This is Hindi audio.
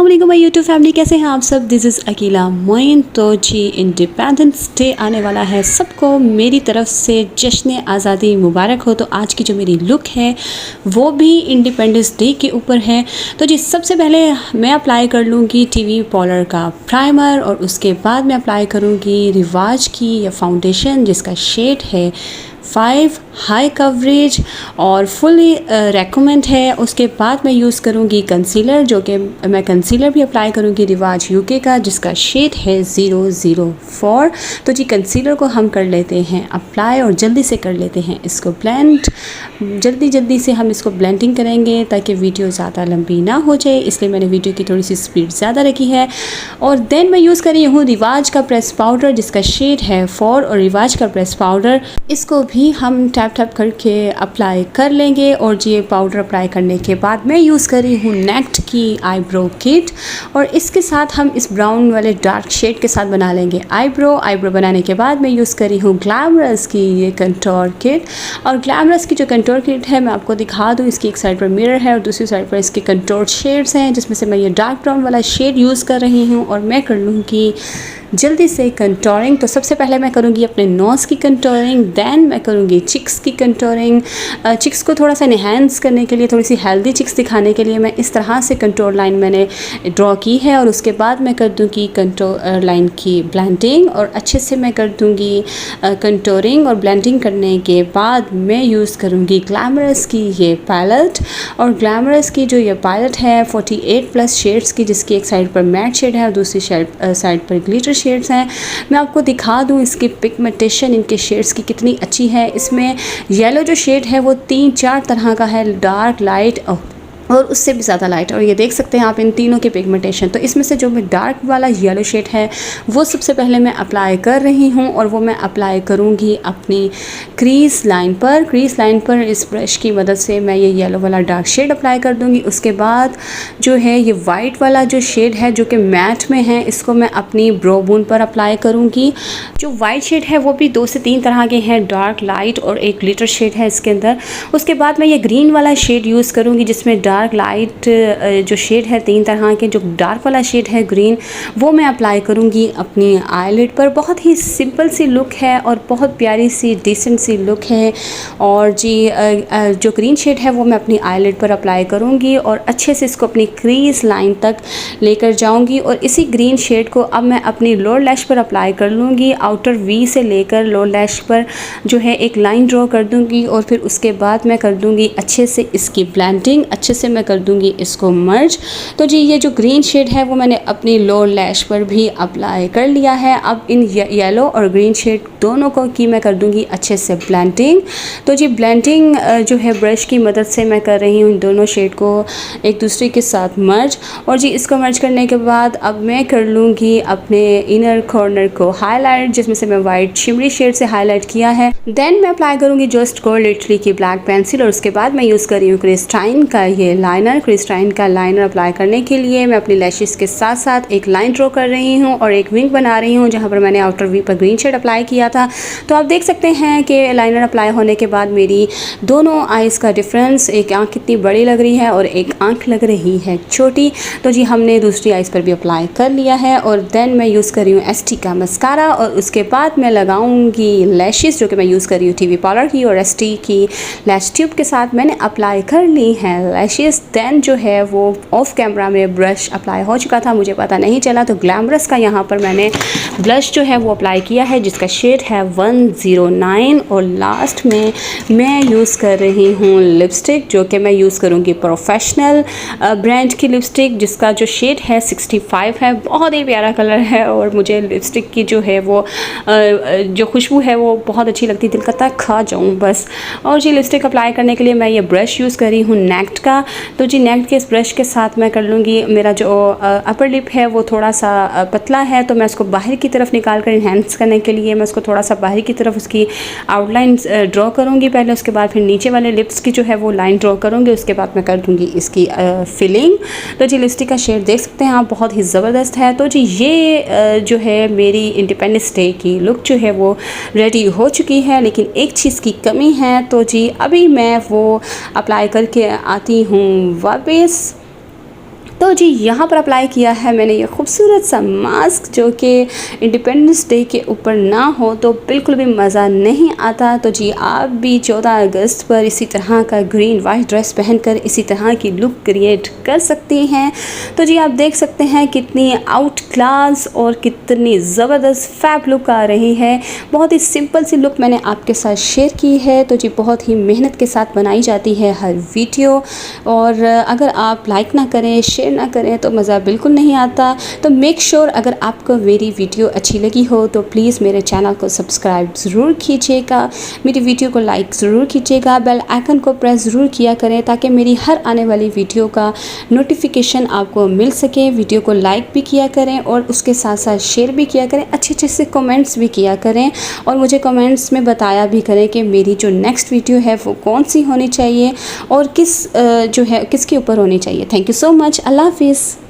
अस्सलाम माय यूट्यूब फैमिली, कैसे हैं आप सब। This is Akila Moin. तो जी इंडिपेंडेंस डे आने वाला है, सबको मेरी तरफ से जश्न आज़ादी मुबारक हो। तो आज की जो मेरी लुक है वो भी इंडिपेंडेंस डे के ऊपर है। तो जी सबसे पहले मैं अप्लाई कर लूँगी टीवी पॉलर का प्राइमर और उसके बाद मैं अप्लाई करूँगी रिवाज की या फाउंडेशन जिसका शेड है 5 हाई कवरेज और फुली रेकमेंड है। उसके बाद मैं यूज़ करूँगी कंसीलर, जो कि मैं कंसीलर भी अप्लाई करूँगी रिवाज यूके का जिसका शेड है 004। तो जी कंसीलर को हम कर लेते हैं अप्लाई और जल्दी से कर लेते हैं इसको ब्लेंड। जल्दी से हम इसको ब्लेंडिंग करेंगे ताकि वीडियो ज़्यादा लंबी ना हो जाए, इसलिए मैंने वीडियो की थोड़ी सी स्पीड ज़्यादा रखी है। और देन मैं यूज़ कर रही हूँ रिवाज का प्रेस पाउडर जिसका शेड है 4 और रिवाज का प्रेस पाउडर, इसको भी हम टैप करके अप्लाई कर लेंगे। और ये पाउडर अप्लाई करने के बाद मैं यूज़ कर रही हूँ नेक्ट की आईब्रो किट और इसके साथ हम इस ब्राउन वाले डार्क शेड के साथ बना लेंगे आईब्रो बनाने के बाद मैं यूज़ कर रही हूँ ग्लैमरस की ये कंटूर किट। और ग्लैमरस की जो कंटूर किट है मैं आपको दिखा दूँ, इसकी एक साइड पर मिरर है और दूसरी साइड पर इसके कंटूर शेड्स हैं, जिसमें से मैं ये डार्क ब्राउन वाला शेड यूज़ कर रही हूँ। और मैं कर लूँगी जल्दी से कंटूरिंग। तो सबसे पहले मैं करूँगी अपने नोज़ की कंटूरिंग, देन मैं करूँगी चिक्स की कंटूरिंग। चिक्स को थोड़ा सा इन्हेंस करने के लिए, थोड़ी सी हेल्दी चिक्स दिखाने के लिए मैं इस तरह से कंटूर लाइन मैंने ड्रॉ की है। और उसके बाद मैं कर दूँगी कंटूर लाइन की ब्लेंडिंग और अच्छे से मैं कर दूँगी कंटूरिंग। और ब्लेंडिंग करने के बाद मैं यूज़ करूँगी ग्लैमरस की ये पैलेट। और ग्लैमरस की जो ये पैलेट है 48+ शेड्स की, जिसकी एक साइड पर मैट शेड है और दूसरी साइड पर ग्लिटर शेड्स हैं। मैं आपको दिखा दूं इसकी पिगमेंटेशन इनके शेड्स की कितनी अच्छी है। इसमें येलो जो शेड है वो 3-4 तरह का है, डार्क, लाइट और उससे भी ज़्यादा लाइट। और ये देख सकते हैं आप इन तीनों की पिगमेंटेशन। तो इसमें से जो मैं डार्क वाला येलो शेड है वो सबसे पहले मैं अप्लाई कर रही हूँ और वो मैं अप्लाई करूँगी अपनी क्रीज़ लाइन पर इस ब्रश की मदद से मैं ये येलो वाला डार्क शेड अप्लाई कर दूँगी। उसके बाद जो है ये वाइट वाला जो शेड है जो कि मैट में है, इसको मैं अपनी ब्रो बोन पर अप्लाई करूँगी। जो वाइट शेड है वो भी 2 से 3 तरह के हैं, डार्क, लाइट और एक ग्लिटर शेड है इसके अंदर। उसके बाद मैं ये ग्रीन वाला शेड यूज़ करूँगी जिसमें डार्क लाइट जो शेड है 3 तरह के। जो डार्क वाला शेड है ग्रीन, वो मैं अप्लाई करूँगी अपनी आईलिड पर। बहुत ही सिंपल सी लुक है और बहुत प्यारी सी डिसेंट सी लुक है। और जी जो ग्रीन शेड है वो मैं अपनी आईलिड पर अप्लाई करूँगी और अच्छे से इसको अपनी क्रीज लाइन तक लेकर जाऊँगी। और इसी ग्रीन शेड को अब मैं अपनी लोअर लैश पर अप्लाई कर लूँगी। आउटर वी से लेकर लोअर लैश पर जो है एक लाइन ड्रॉ कर दूँगी और फिर उसके बाद मैं कर दूँगी अच्छे से इसकी ब्लेंडिंग, अच्छे से मैं कर दूंगी इसको मर्ज। तो जी ये जो ग्रीन शेड है वो मैंने अपनी लोअर लैश पर भी अप्लाई कर लिया है। अब इन येलो और ग्रीन शेड दोनों को की मैं कर दूंगी अच्छे से ब्लेंडिंग। तो जी ब्लेंडिंग जो है ब्रश की मदद से मैं कर रही हूँ दोनों शेड को एक दूसरे के साथ मर्ज। और जी इसको मर्ज करने के बाद अब मैं कर लूँगी अपने इनर कॉर्नर को हाईलाइट, जिसमें से मैं वाइट शिमरी शेड से हाईलाइट किया है। देन मैं अप्लाई करूँगी जस्ट गोल्ड इटली की ब्लैक पेंसिल और उसके बाद मैं यूज़ कर रही हूँ क्रिस्टाइन का ये लाइनर। क्रिस्टाइन का लाइनर अप्लाई करने के लिए मैं अपनी लैशेस के साथ साथ एक लाइन ड्रॉ कर रही हूँ और एक विंग बना रही हूँ जहाँ पर मैंने आउटर वी पर ग्रीन शेड अप्लाई किया था। तो आप देख सकते हैं कि लाइनर अप्लाई होने के बाद मेरी दोनों आइज़ का डिफरेंस, एक आँख कितनी बड़ी लग रही है और एक आँख लग रही है छोटी। तो जी हमने दूसरी आइज़ पर भी अप्लाई कर लिया है। और देन मैं यूज़ कर रही हूँ एसटी का मस्कारा और उसके बाद मैं लगाऊंगी लैशेस, जो कि मैं यूज़ कर रही हूँ टीवी पार्लर की और एसटी की लैश ट्यूब के साथ मैंने अप्लाई कर ली है लैशेस। देन जो है वो ऑफ कैमरा में ब्रश अप्लाई हो चुका था, मुझे पता नहीं चला। तो ग्लैमरस का यहाँ पर मैंने ब्लश जो है वो अप्लाई किया है जिसका शेड है 109। और लास्ट में मैं यूज़ कर रही हूँ लिपस्टिक, जो कि मैं यूज़ करूँगी प्रोफेशनल ब्रांड की लिपस्टिक जिसका जो शेड है 65 है। बहुत ही प्यारा कलर है और मुझे लिपस्टिक की जो है वो जो खुशबू है वो बहुत अच्छी लगती है, दिल करता है खा जाऊँ बस। और जी लिपस्टिक अप्लाई करने के लिए मैं ये ब्रश यूज़ कर रही हूँ नेक्ट का। तो जी नेक्ट के इस ब्रश के साथ मैं कर लूँगी, मेरा जो अपर लिप है वो थोड़ा सा पतला है तो मैं उसको बाहर की तरफ निकाल कर इन्हेंस करने के लिए मैं उसको थोड़ा सा बाहर की तरफ उसकी आउटलाइन ड्रॉ करूँगी पहले। उसके बाद फिर नीचे वाले लिप्स की जो है वो लाइन ड्रॉ करूँगी। उसके बाद मैं कर दूँगी इसकी फिलिंग। तो जी लिपस्टिक का शेड देख सकते हैं आप, बहुत ही ज़बरदस्त है। तो जी ये जो है मेरी इंडिपेंडेंस डे की लुक जो है वो रेडी हो चुकी है, लेकिन एक चीज़ की कमी है। तो जी अभी मैं वो अप्लाई करके आती हूँ वापस। तो जी यहाँ पर अप्लाई किया है मैंने ये खूबसूरत सा मास्क, जो कि इंडिपेंडेंस डे के ऊपर ना हो तो बिल्कुल भी मज़ा नहीं आता। तो जी आप भी 14 अगस्त पर इसी तरह का ग्रीन वाइट ड्रेस पहनकर इसी तरह की लुक क्रिएट कर सकती हैं। तो जी आप देख सकते हैं कितनी आउट क्लास और कितनी ज़बरदस्त फैब लुक आ रही है। बहुत ही सिंपल सी लुक मैंने आपके साथ शेयर की है। तो जी बहुत ही मेहनत के साथ बनाई जाती है हर वीडियो, और अगर आप लाइक ना करें, शेयर ना करें तो मज़ा बिल्कुल नहीं आता। तो मेक श्योर अगर आपको मेरी वीडियो अच्छी लगी हो तो प्लीज़ मेरे चैनल को सब्सक्राइब ज़रूर कीजिएगा, मेरी वीडियो को लाइक ज़रूर कीजिएगा, बेल आइकन को प्रेस ज़रूर किया करें ताकि मेरी हर आने वाली वीडियो का नोटिफिकेशन आपको मिल सके। वीडियो को लाइक भी किया करें और उसके साथ साथ शेयर भी किया करें, अच्छे अच्छे से कमेंट्स भी किया करें, और मुझे कमेंट्स में बताया भी करें कि मेरी जो नेक्स्ट वीडियो है वो कौन सी होनी चाहिए और किसके ऊपर होनी चाहिए। Thank you so much. अल्लाह हाफिज़।